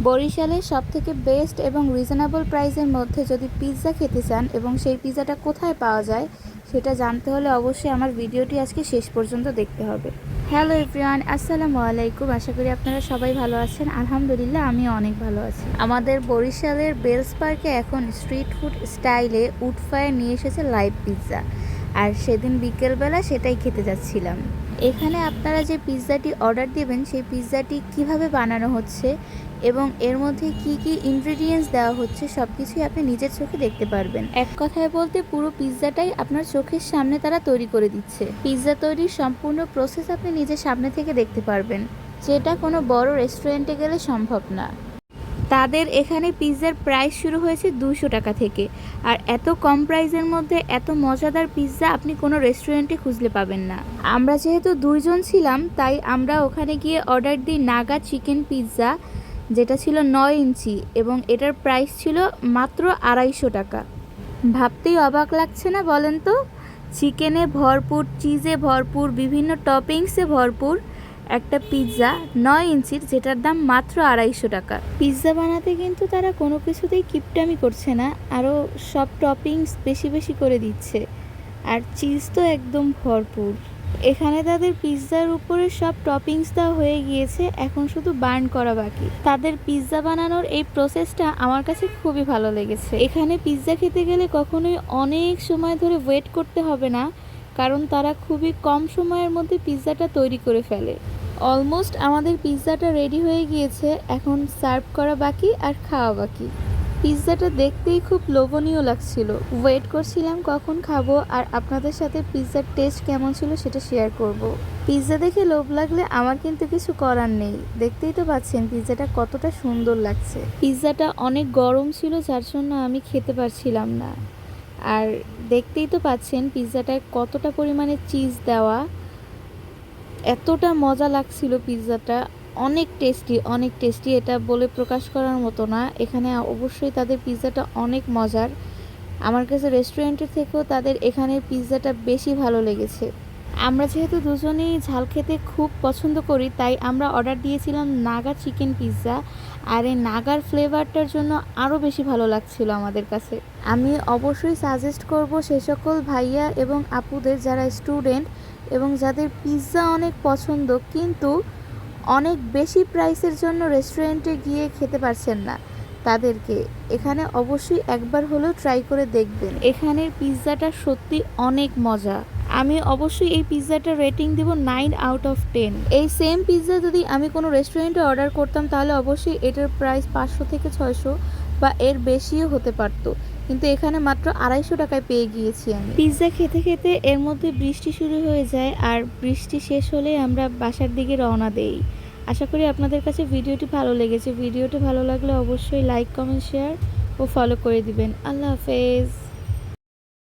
বরিশালের সবথেকে বেস্ট এবং রিজনেবল প্রাইসের মধ্যে যদি পিৎজা খেতে চান এবং সেই পিৎজাটা কোথায় পাওয়া যায় সেটা জানতে হলে অবশ্যই আমার ভিডিওটি আজকে শেষ পর্যন্ত দেখতে হবে। হ্যালো এভরিওয়ান, আসসালামু আলাইকুম। আশা করি আপনারা সবাই ভালো আছেন। আলহামদুলিল্লাহ, আমিও অনেক ভালো আছি। আমাদের বরিশালের বেলস পার্কে এখন স্ট্রিট ফুড স্টাইলে উড ফায়ার নিয়ে এসেছে লাইভ পিৎজা, আর সেদিন বিকেলবেলা সেটাই খেতে যাচ্ছিলাম। এখানে আপনারা যে পিৎজাটি অর্ডার দেবেন সেই পিৎজাটি কিভাবে বানানো হচ্ছে এবং এর মধ্যে কি কি ইনগ্রেডিয়েন্টস দেওয়া হচ্ছে সব কিছুই আপনি নিজের চোখে দেখতে পারবেন। এক কথায় বলতে পুরো পিৎজাটাই আপনার চোখের সামনে তারা তৈরি করে দিচ্ছে। পিৎজা তৈরির সম্পূর্ণ প্রসেস আপনি নিজের সামনে থেকে দেখতে পারবেন, যেটা কোনো বড় রেস্টুরেন্টে গেলে সম্ভব না। তাদের এখানে পিৎজার প্রাইস শুরু হয়েছে 200 টাকা থেকে, আর এত কম প্রাইসের মধ্যে এত মজাদার পিৎজা আপনি কোনো রেস্টুরেন্টে খুঁজলে পাবেন না। আমরা যেহেতু 2 জন ছিলাম তাই আমরা ওখানে গিয়ে অর্ডার দিই নাগা চিকেন পিৎজা, যেটা ছিল 9 ইঞ্চি এবং এটার প্রাইস ছিল মাত্র 250 টাকা। ভাবতেই অবাক লাগছে না বলেন তো? চিকেনে ভরপুর, চিজে ভরপুর, বিভিন্ন টপিংসে ভরপুর একটা পিৎজা 9 ইঞ্চির, যেটার দাম মাত্র 250 টাকা। পিৎজা বানাতে কিন্তু তারা কোনো কিছুতেই কিপটামি করছে না, আরও সব টপিংস বেশি বেশি করে দিচ্ছে, আর চিজ তো একদম ভরপুর। এখানে তাদের পিৎজার উপরে সব টপিংস দেওয়া হয়ে গিয়েছে, এখন শুধু বার্ন করা বাকি। তাদের পিৎজা বানানোর এই প্রসেসটা আমার কাছে খুবই ভালো লেগেছে। এখানে পিৎজা খেতে গেলে কখনোই অনেক সময় ধরে ওয়েট করতে হবে না, কারণ তারা খুবই কম সময়ের মধ্যে পিৎজাটা তৈরি করে ফেলে। অলমোস্ট আমাদের পিৎজাটা রেডি হয়ে গিয়েছে, এখন সার্ভ করা বাকি আর খাওয়া বাকি। পিৎজাটা দেখতেই খুব লোভনীয় লাগছিল, ওয়েট করছিলাম কখন খাবো আর আপনাদের সাথে পিৎজার টেস্ট কেমন ছিল সেটা শেয়ার করব। পিৎজা দেখে লোভ লাগলে আমার কিন্তু কিছু করার নেই, দেখতেই তো পাচ্ছেন পিৎজাটা কতটা সুন্দর লাগছে। পিৎজাটা অনেক গরম ছিল যার জন্য আমি খেতে পারছিলাম না, আর দেখতেই তো পাচ্ছেন পিৎজাটায় কতটা পরিমাণে চিজ দেওয়া। এতটা মজা লাগছিল পিৎজাটা, অনেক টেস্টি, অনেক টেস্টি, এটা বলে প্রকাশ করার মতো না। এখানে অবশ্যই তাদের পিৎজাটা অনেক মজার। আমার কাছে রেস্টুরেন্টের থেকেও তাদের এখানের পিৎজাটা বেশি ভালো লেগেছে। আমরা যেহেতু দুজনেই ঝাল খেতে খুব পছন্দ করি তাই আমরা অর্ডার দিয়েছিলাম নাগা চিকেন পিৎজা, আর এই নাগার ফ্লেভারটার জন্য আরও বেশি ভালো লাগছিল আমাদের কাছে। আমি অবশ্যই সাজেস্ট করব সে সকল ভাইয়া এবং আপুদের যারা স্টুডেন্ট এবং যাদের পিৎজা অনেক পছন্দ কিন্তু অনেক বেশি প্রাইসের জন্য রেস্টুরেন্টে গিয়ে খেতে পারছেন না, তাদেরকে এখানে অবশ্যই একবার হলেও ট্রাই করে দেখবেন। এখানের পিৎজাটা সত্যি অনেক মজা। আমি অবশ্যই এই পিৎজাটার রেটিং দিব 9 আউট অফ 10। এই সেম পিৎজা যদি আমি কোনো রেস্টুরেন্টে অর্ডার করতাম তাহলে অবশ্যই এটার প্রাইস 500 থেকে 600 বা এর বেশিও হতে পারতো, কিন্তু এখানে মাত্র 250 টাকায় পেয়ে গিয়েছি আমি। পিৎজা খেতে খেতে এর মধ্যে বৃষ্টি শুরু হয়ে যায়, আর বৃষ্টি শেষ হলে আমরা বাসার দিকে রওনা দেই। আশা করি আপনাদের কাছে ভিডিওটি ভালো লেগেছে। ভিডিওটি ভালো লাগলে অবশ্যই লাইক, কমেন্ট, শেয়ার ও ফলো করে দিবেন। আল্লাহ হাফেজ।